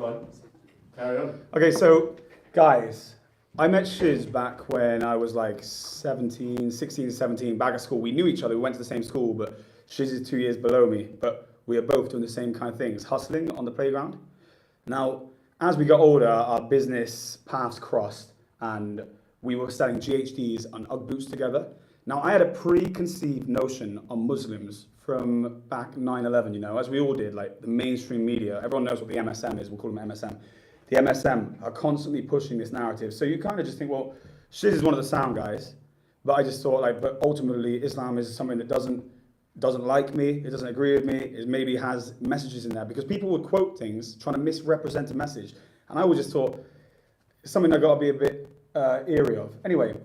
Go on. Carry on. Okay, so guys, I met Shiz back when I was like 16, 17, back at school. We knew each other, we went to the same school, but Shiz is 2 years below me. But we are both doing the same kind of things, hustling on the playground. Now, as we got older, our business paths crossed and we were selling GHDs and Ugg boots together. Now, I had a preconceived notion on Muslims from back 9/11, you know, as we all did, like the mainstream media. Everyone knows what the MSM is, we'll call them MSM. The MSM are constantly pushing this narrative. So you kind of just think, well, Shiz is one of the sound guys, but I just thought like, but ultimately Islam is something that doesn't like me, it doesn't agree with me, it maybe has messages in there, because people would quote things trying to misrepresent a message. And I always just thought, it's something I've got to be a bit eerie of. Anyway,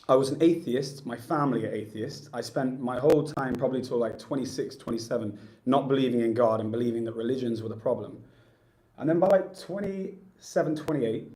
I was an atheist, my family are atheists. I spent my whole time, probably till like 26, 27, not believing in God and believing that religions were the problem. And then by like 27, 28,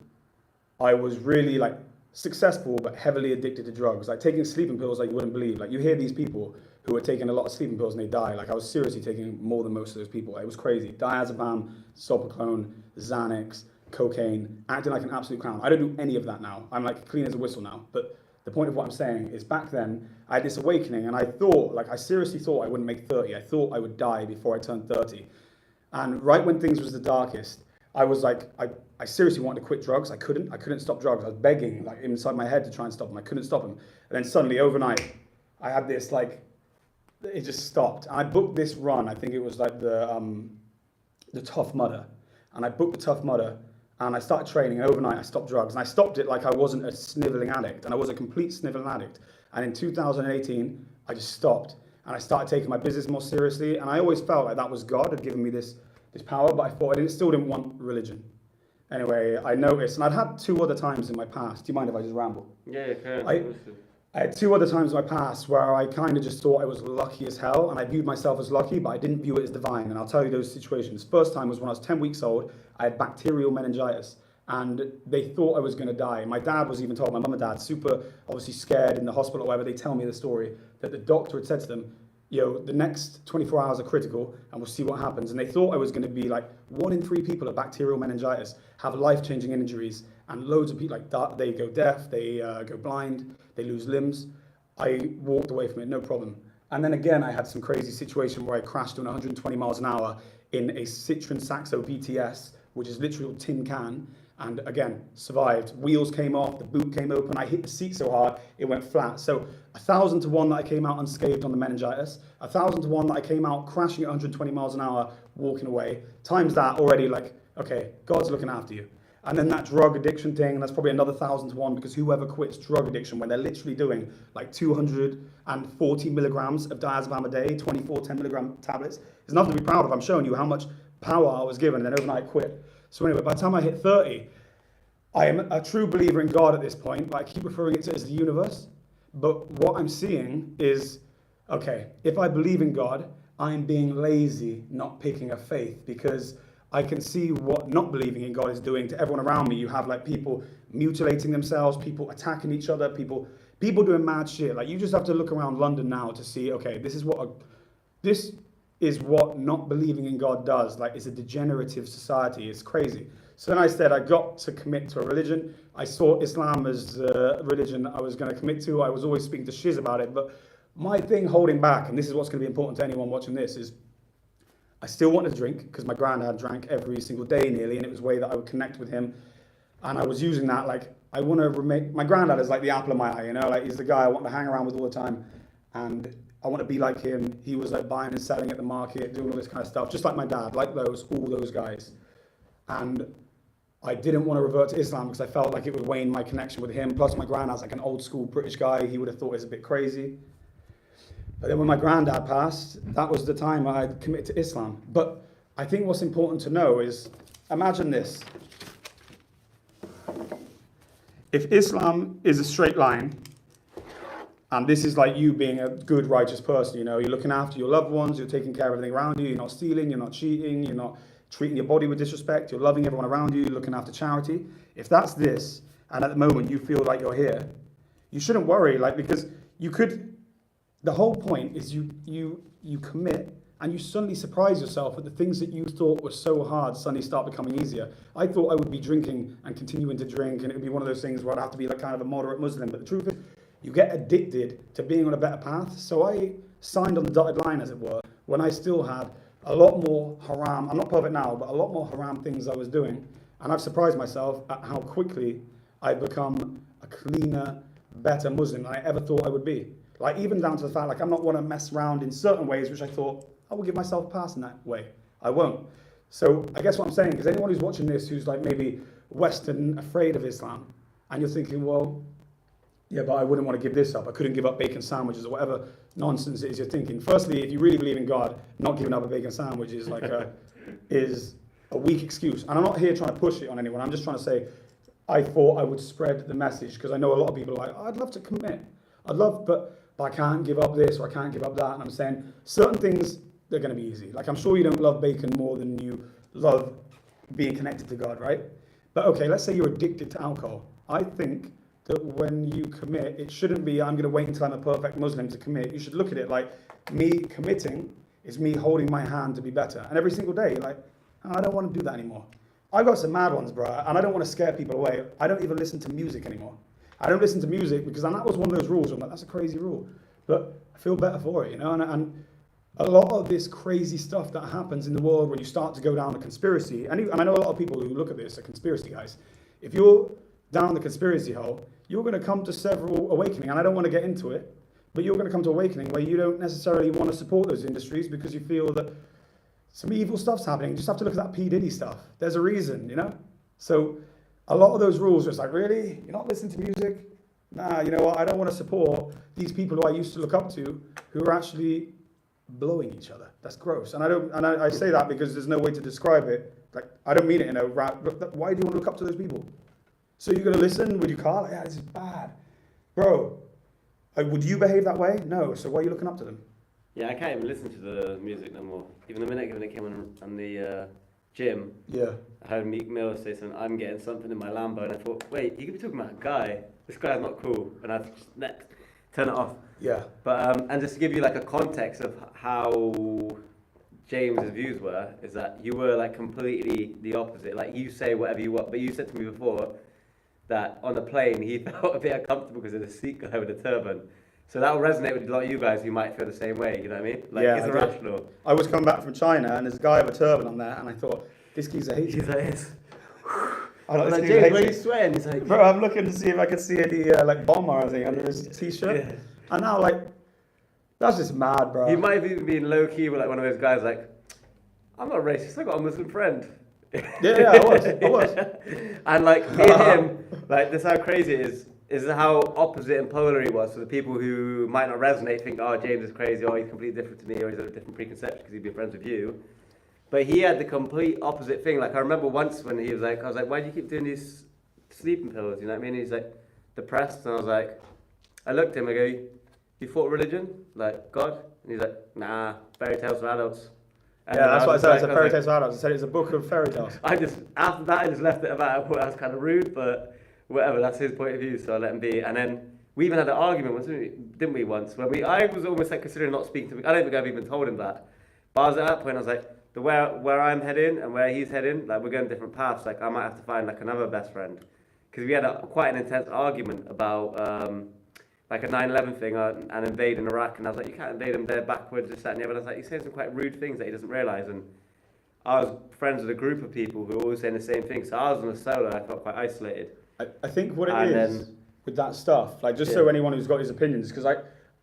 I was really like successful but heavily addicted to drugs, like taking sleeping pills like you wouldn't believe. Like you hear these people who are taking a lot of sleeping pills and they die. Like I was seriously taking more than most of those people. It was crazy. Diazepam, Solpaclone, Xanax, cocaine, acting like an absolute clown. I don't do any of that now. I'm like clean as a whistle now. But the point of what I'm saying is back then I had this awakening and I thought, like I seriously thought I wouldn't make 30. I thought I would die before I turned 30. And right when things was the darkest, I was like, I seriously wanted to quit drugs. I couldn't stop drugs. I was begging like inside my head to try and stop them. I couldn't stop them. And then suddenly overnight, I had this like, it just stopped. And I booked this run. I think it was like the Tough Mudder. And I booked the Tough Mudder and I started training. And overnight I stopped drugs. And I stopped it like I wasn't a sniveling addict. And I was a complete sniveling addict. And in 2018, I just stopped. And I started taking my business more seriously. And I always felt like that was God had given me this power, but I thought I still didn't want religion. Anyway, I noticed, and I'd had 2 other times in my past. Do you mind if I just ramble? Yeah, can. I had 2 other times in my past where I kind of just thought I was lucky as hell, and I viewed myself as lucky, but I didn't view it as divine, and I'll tell you those situations. First time was when I was 10 weeks old. I had bacterial meningitis, and they thought I was going to die. My dad was even told, my mum and dad, super obviously scared in the hospital or whatever, they tell me the story, that the doctor had said to them, yo, the next 24 hours are critical and we'll see what happens. And they thought I was going to be like 1 in 3 people with bacterial meningitis have life-changing injuries, and loads of people, like they go deaf, they go blind, they lose limbs. I walked away from it, no problem. And then again, I had some crazy situation where I crashed doing 120 miles an hour in a Citroen Saxo VTS, which is literally a tin can. And again, survived. Wheels came off, the boot came open, I hit the seat so hard, it went flat. So 1,000 to 1 that I came out unscathed on the meningitis, 1,000 to 1 that I came out crashing at 120 miles an hour, walking away. Times that already, like, okay, God's looking after you. And then that drug addiction thing, that's probably another 1,000 to 1, because whoever quits drug addiction when they're literally doing like 240 milligrams of diazepam a day, 24 10 milligram tablets, is nothing to be proud of. I'm showing you how much power I was given, and then overnight I quit. So anyway, by the time I hit 30, I am a true believer in God at this point, but I keep referring it to as the universe. But what I'm seeing is, okay, if I believe in God, I am being lazy, not picking a faith, because I can see what not believing in God is doing to everyone around me. You have like people mutilating themselves, people attacking each other, people doing mad shit. Like you just have to look around London now to see, okay, this is what not believing in God does. Like, it's a degenerative society. It's crazy. So then I said I got to commit to a religion. I saw Islam as a religion I was going to commit to. I was always speaking to Shiz about it. But my thing holding back, and this is what's going to be important to anyone watching this, is I still wanted to drink because my granddad drank every single day nearly, and it was a way that I would connect with him. And I was using that, like, I want to remain, my granddad is like the apple of my eye, you know, like he's the guy I want to hang around with all the time. And I want to be like him. He was like buying and selling at the market, doing all this kind of stuff, just like my dad, like all those guys. And I didn't want to revert to Islam because I felt like it would wane my connection with him. Plus my granddad's like an old school British guy. He would have thought it was a bit crazy. But then when my granddad passed, that was the time I committed to Islam. But I think what's important to know is, imagine this. If Islam is a straight line, and this is like you being a good, righteous person, you know, you're looking after your loved ones, you're taking care of everything around you, you're not stealing, you're not cheating, you're not treating your body with disrespect, you're loving everyone around you, you're looking after charity. If that's this, and at the moment you feel like you're here, you shouldn't worry, like, because you could, the whole point is you commit and you suddenly surprise yourself that the things that you thought were so hard suddenly start becoming easier. I thought I would be drinking and continuing to drink, and it would be one of those things where I'd have to be like kind of a moderate Muslim. But the truth is, you get addicted to being on a better path. So I signed on the dotted line, as it were, when I still had a lot more haram. I'm not perfect now, but a lot more haram things I was doing. And I've surprised myself at how quickly I've become a cleaner, better Muslim than I ever thought I would be. Like, even down to the fact, like, I'm not want to mess around in certain ways, which I thought, I will give myself a pass in that way. I won't. So I guess what I'm saying is anyone who's watching this who's like maybe Western, afraid of Islam, and you're thinking, well, yeah, but I wouldn't want to give this up. I couldn't give up bacon sandwiches or whatever nonsense it is you're thinking. Firstly, if you really believe in God, not giving up a bacon sandwich is like is a weak excuse. And I'm not here trying to push it on anyone. I'm just trying to say, I thought I would spread the message because I know a lot of people are like, I'd love to commit. But I can't give up this or I can't give up that. And I'm saying certain things, they're going to be easy. Like, I'm sure you don't love bacon more than you love being connected to God, right? But okay, let's say you're addicted to alcohol. I think that when you commit, it shouldn't be, I'm going to wait until I'm a perfect Muslim to commit. You should look at it like me committing is me holding my hand to be better. And every single day, like, oh, I don't want to do that anymore. I've got some mad ones, bro, and I don't want to scare people away. I don't even listen to music anymore. I don't listen to music because, and that was one of those rules. I'm like, that's a crazy rule. But I feel better for it, you know? And a lot of this crazy stuff that happens in the world when you start to go down a conspiracy, and I know a lot of people who look at this are conspiracy guys. If you're down the conspiracy hole, you're going to come to several awakening, and I don't want to get into it, but you're going to come to awakening where you don't necessarily want to support those industries because you feel that some evil stuff's happening. You just have to look at that P. Diddy stuff. There's a reason, you know? So a lot of those rules are just like, really? You're not listening to music? Nah, you know what? I don't want to support these people who I used to look up to who are actually blowing each other. That's gross. And I say that because there's no way to describe it. Like, I don't mean it in a rap. Why do you want to look up to those people? So you're going to listen with your car? Like, yeah, this is bad. Bro, would you behave that way? No. So why are you looking up to them? Yeah, I can't even listen to the music no more. Even the minute when it came on the gym, Yeah. I heard Meek Mill say something, I'm getting something in my Lambo, and I thought, wait, you could be talking about a guy. This guy's not cool. And I just turn it off. Yeah. But and just to give you like a context of how James's views were, is that you were like completely the opposite. Like, you say whatever you want, but you said to me before that on the plane he felt a bit uncomfortable because of the Sikh guy with the turban. So that will resonate with a lot of you guys who might feel the same way, you know what I mean? Like, yeah, it's irrational. I was coming back from China and there's a guy with a turban on there and I thought, this geezer hates me. He's like this. I was like, like, James, where are you sweating? He's like, bro, I'm looking to see if I can see any like bomb or anything under his t-shirt. Yeah. And now, like, that's just mad, bro. He might have even been low-key with like one of those guys like, I'm not racist, I got a Muslim friend. Yeah, I was. And like, me and him, like, that's how crazy it is how opposite and polar he was. So the people who might not resonate think, oh, James is crazy, or he's completely different to me, or he's got a different preconception because he'd be friends with you. But he had the complete opposite thing. Like, I remember once when he was like, I was like, why do you keep doing these sleeping pills? You know what I mean? He's like, depressed. And I was like, I looked at him, I go, you thought religion? Like, God? And he's like, nah, fairy tales for adults. And yeah, that's what I said. like, It's a fairy tales for adults. I said it's a book of fairy tales. After that, I just left it about. I thought that was kind of rude, but whatever, that's his point of view, so I let him be. And then we even had an argument once, didn't we, once? When I was almost like considering not speaking to him. I don't think I've even told him that. But I was at that point, I was like, where I'm heading and where he's heading, like, we're going different paths. Like, I might have to find like another best friend. Because we had quite an intense argument about like a 9/11 thing and invading Iraq. And I was like, you can't invade them, they're backwards, this, that, and the other. And I was like, he's saying some quite rude things that he doesn't realise. And I was friends with a group of people who were all saying the same thing. So I was on a solo, I felt quite isolated. I think what it is with that stuff, like, just so anyone who's got his opinions, because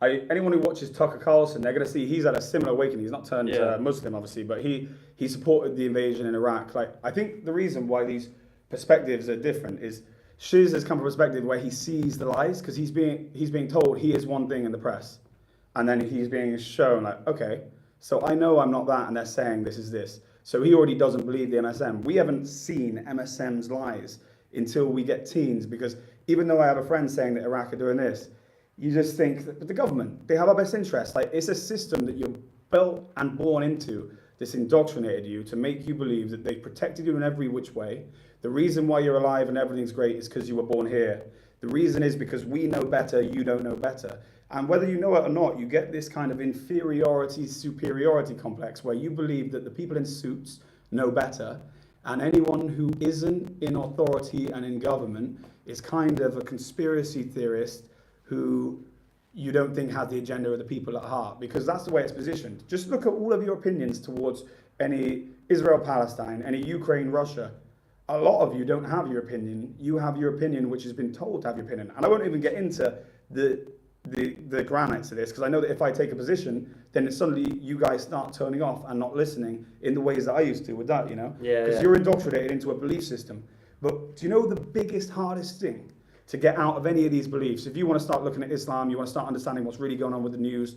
anyone who watches Tucker Carlson, they're going to see he's had a similar awakening. He's not turned Muslim, obviously, but he supported the invasion in Iraq. Like, I think the reason why these perspectives are different is Shiz has come from a perspective where he sees the lies, because he's being told he is one thing in the press, and then he's being shown like, okay, so I know I'm not that, and they're saying this is this. So he already doesn't believe the MSM. We haven't seen MSM's lies until we get teens, because even though I have a friend saying that Iraq are doing this, you just think that the government, they have our best interest. Like, it's a system that you're built and born into that's indoctrinated you to make you believe that they protected you in every which way. The reason why you're alive and everything's great is because you were born here. The reason is because we know better, you don't know better. And whether you know it or not, you get this kind of inferiority, superiority complex where you believe that the people in suits know better, and anyone who isn't in authority and in government is kind of a conspiracy theorist who you don't think has the agenda of the people at heart, because that's the way it's positioned. Just look at all of your opinions towards any Israel-Palestine, any Ukraine-Russia. A lot of you don't have your opinion. You have your opinion, which has been told to have your opinion. And I won't even get into the granites of this, because I know that if I take a position, then suddenly you guys start turning off and not listening in the ways that I used to with that, you know? Because you're indoctrinated into a belief system. But do you know the biggest, hardest thing to get out of any of these beliefs? If you want to start looking at Islam, you want to start understanding what's really going on with the news,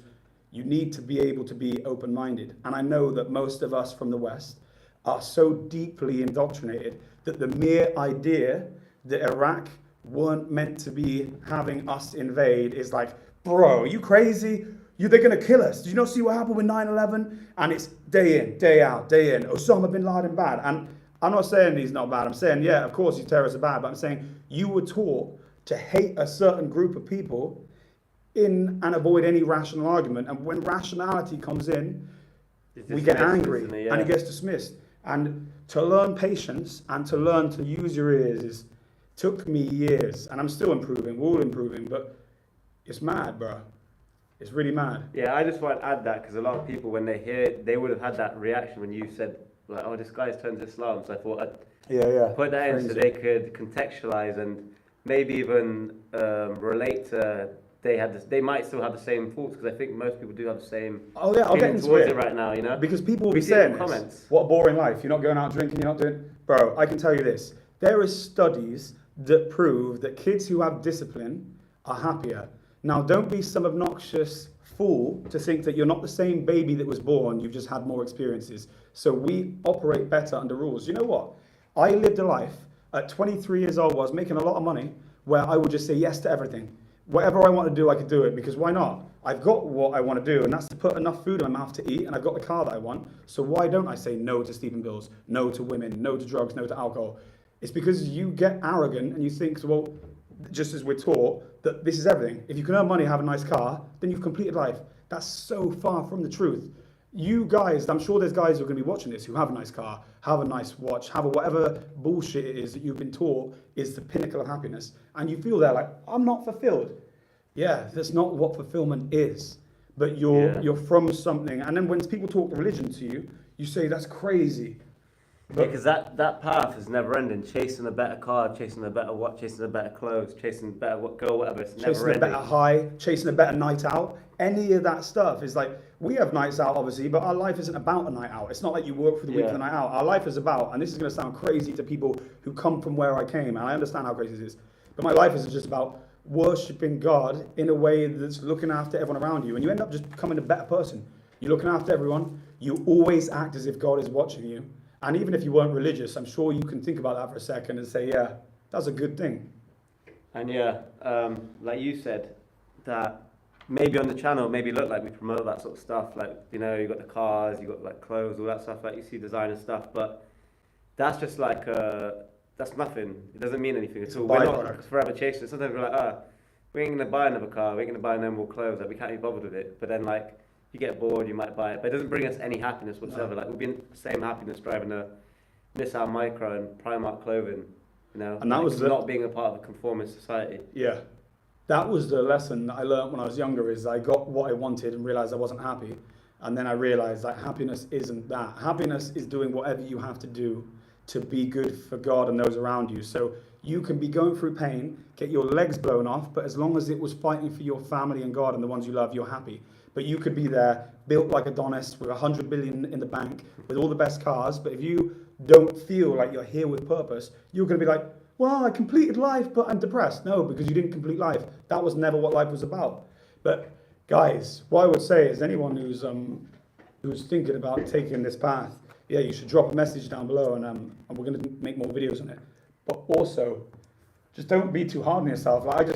you need to be able to be open-minded. And I know that most of us from the West are so deeply indoctrinated that the mere idea that Iraq weren't meant to be having us invade is like, bro, are you crazy? They're going to kill us. Did you not see what happened with 9/11? And it's day in, day out, day in. Osama bin Laden bad. And I'm not saying he's not bad. I'm saying, yeah, of course, these terrorists are bad. But I'm saying you were taught to hate a certain group of people and avoid any rational argument. And when rationality comes in, we get angry and it gets dismissed. And to learn patience and to learn to use your ears took me years. And I'm still improving. We're all improving. But it's mad, bro. It's really mad. Yeah, I just want to add that because a lot of people, when they hear it, they would have had that reaction when you said, like, oh, this guy's turned to Islam. So I thought I'd put that in so they could contextualize and maybe even relate to they might still have the same thoughts, because I think most people do have the same. Oh yeah, I'll get into it right now, you know. Because people will be saying comments. What a boring life. You're not going out drinking. You're not doing. Bro, I can tell you this. There are studies that prove that kids who have discipline are happier. Now, don't be some obnoxious fool to think that you're not the same baby that was born. You've just had more experiences. So we operate better under rules. You know what? I lived a life at 23 years old. I was making a lot of money where I would just say yes to everything. Whatever I want to do, I could do it, because why not? I've got what I want to do, and that's to put enough food in my mouth to eat, and I've got the car that I want. So why don't I say no to sleeping bills, no to women, no to drugs, no to alcohol? It's because you get arrogant and you think, well, just as we're taught, that this is everything. If you can earn money, have a nice car, then you've completed life. That's so far from the truth. You guys, I'm sure there's guys who are going to be watching this who have a nice car, have a nice watch, have a whatever bullshit it is that you've been taught is the pinnacle of happiness. And you feel there like, I'm not fulfilled. Yeah, that's not what fulfillment is. But you're from something. And then when people talk religion to you, you say that's crazy. Because that path is never ending. Chasing a better car, chasing a better watch, chasing a better clothes, chasing a better girl, whatever. It's never ending. Chasing a better high, chasing a better night out. Any of that stuff is like, we have nights out obviously, but our life isn't about a night out. It's not like you work for the week for the night out. Our life is about, and this is going to sound crazy to people who come from where I came, and I understand how crazy this is, but my life is just about worshipping God in a way that's looking after everyone around you, and you end up just becoming a better person. You're looking after everyone. You always act as if God is watching you. And even if you weren't religious, I'm sure you can think about that for a second and say, yeah, that's a good thing. And like you said, that maybe on the channel, maybe look like we promote that sort of stuff. Like, you know, you got the cars, you got like clothes, all that stuff, like you see designer stuff. But that's just like, that's nothing. It doesn't mean anything at all. We're not forever chasing it. Sometimes we're like, we ain't going to buy another car. We ain't going to buy no more clothes. Like, we can't be bothered with it. But then, like, you get bored, you might buy it, but it doesn't bring us any happiness whatsoever. No. Like, we've been the same happiness driving a Nissan Micro and Primark clothing, you know, and that was not being a part of a conformist society. Yeah, that was the lesson that I learned when I was younger. Is I got what I wanted and realized I wasn't happy, and then I realized that happiness isn't that. Happiness is doing whatever you have to do to be good for God and those around you. So you can be going through pain, get your legs blown off, but as long as it was fighting for your family and God and the ones you love, you're happy. But you could be there, built like Adonis, with 100 billion in the bank, with all the best cars. But if you don't feel like you're here with purpose, you're going to be like, well, I completed life, but I'm depressed. No, because you didn't complete life. That was never what life was about. But guys, what I would say is anyone who's thinking about taking this path, yeah, you should drop a message down below, and we're going to make more videos on it. But also, just don't be too hard on yourself. Like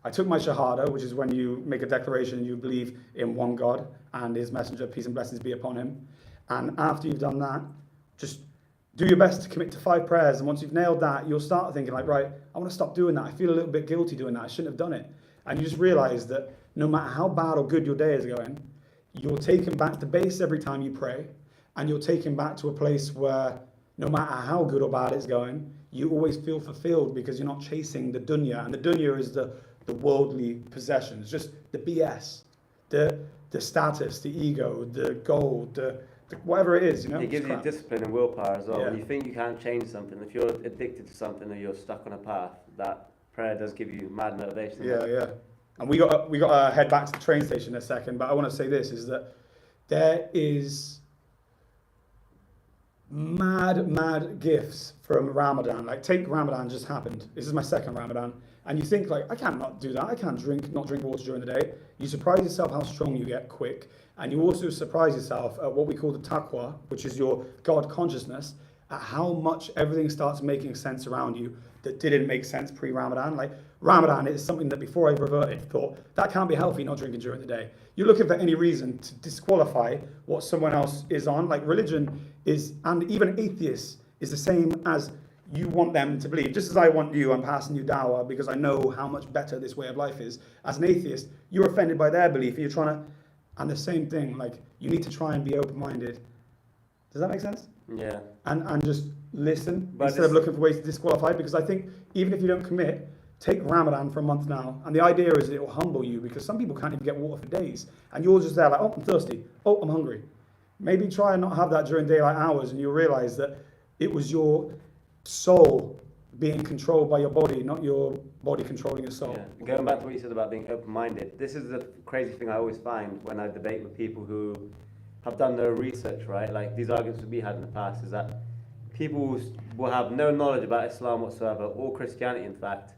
I took my Shahada, which is when you make a declaration you believe in one God and his messenger, peace and blessings be upon him. And after you've done that, just do your best to commit to 5 prayers, and once you've nailed that, you'll start thinking like, right, I want to stop doing that. I feel a little bit guilty doing that. I shouldn't have done it. And you just realize that no matter how bad or good your day is going, you're taken back to base every time you pray, and you're taken back to a place where no matter how good or bad it's going, you always feel fulfilled because you're not chasing the dunya. And the dunya is the worldly possessions, just the BS, the status, the ego, the gold, the whatever it is, you know. It gives you discipline and willpower as well. Yeah. When you think you can't change something, if you're addicted to something or you're stuck on a path, that prayer does give you mad motivation. Yeah. And we got to head back to the train station in a second, but I want to say this, is that there is mad gifts from Ramadan. Like, take Ramadan just happened. This is my second Ramadan. And you think like, I can't not do that. I can't not drink water during the day. You surprise yourself how strong you get quick. And you also surprise yourself at what we call the taqwa, which is your God consciousness, at how much everything starts making sense around you that didn't make sense pre-Ramadan. Like, Ramadan is something that before I reverted, thought, that can't be healthy, not drinking during the day. You're looking for any reason to disqualify what someone else is on. Like, religion is, and even atheists, is the same as you want them to believe. Just as I want you, I'm passing you dawah because I know how much better this way of life is. As an atheist, you're offended by their belief, and you're trying to, and the same thing, like, you need to try and be open-minded. Does that make sense? Yeah. And just listen But instead of looking for ways to disqualify, because I think even if you don't commit, take Ramadan for a month now, and the idea is that it will humble you, because some people can't even get water for days, and you're just there like, oh, I'm thirsty, oh, I'm hungry. Maybe try and not have that during daylight hours, and you'll realize that it was your soul being controlled by your body, not your body controlling your soul. Yeah. Going back to what you said about being open-minded, this is the crazy thing I always find when I debate with people who have done their research, right? Like, these arguments that we had in the past is that people will have no knowledge about Islam whatsoever, or Christianity in fact,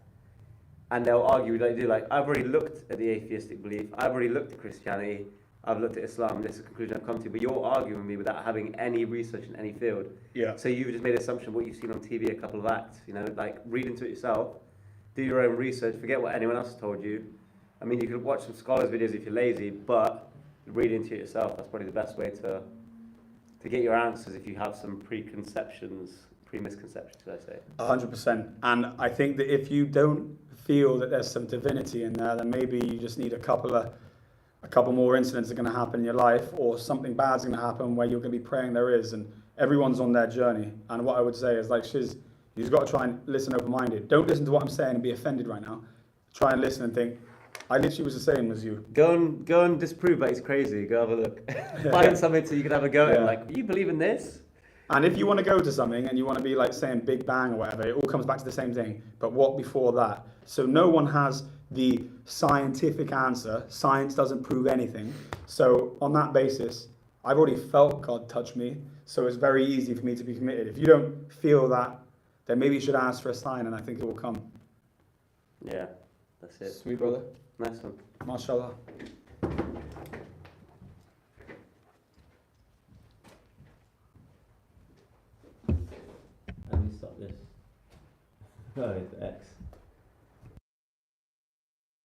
and they'll argue like, like, I've already looked at the atheistic belief, I've already looked at Christianity, I've looked at Islam, this is the conclusion I've come to, but you're arguing with me without having any research in any field. Yeah. So you've just made an assumption of what you've seen on TV, a couple of acts, you know, like, read into it yourself, do your own research, forget what anyone else has told you. I mean, you could watch some scholars' videos if you're lazy, but read into it yourself. That's probably the best way to get your answers if you have some misconceptions, should I say. 100%. And I think that if you don't feel that there's some divinity in there, then maybe you just need a couple more incidents are going to happen in your life, or something bad's going to happen where you're going to be praying there is, and everyone's on their journey. And what I would say is, like, you've got to try and listen open-minded. Don't listen to what I'm saying and be offended right now. Try and listen and think, I literally was the same as you. Go and disprove that he's crazy. Go have a look. Find something so you can have a go at him. Like, you believe in this? And if you want to go to something and you want to be like saying Big Bang or whatever, it all comes back to the same thing. But what before that? So no one has the scientific answer. Science doesn't prove anything. So on that basis, I've already felt God touch me. So it's very easy for me to be committed. If you don't feel that, then maybe you should ask for a sign, and I think it will come. Yeah, that's it. Sweet, brother. Nice one. MashaAllah. Let me stop this. Oh, it's X.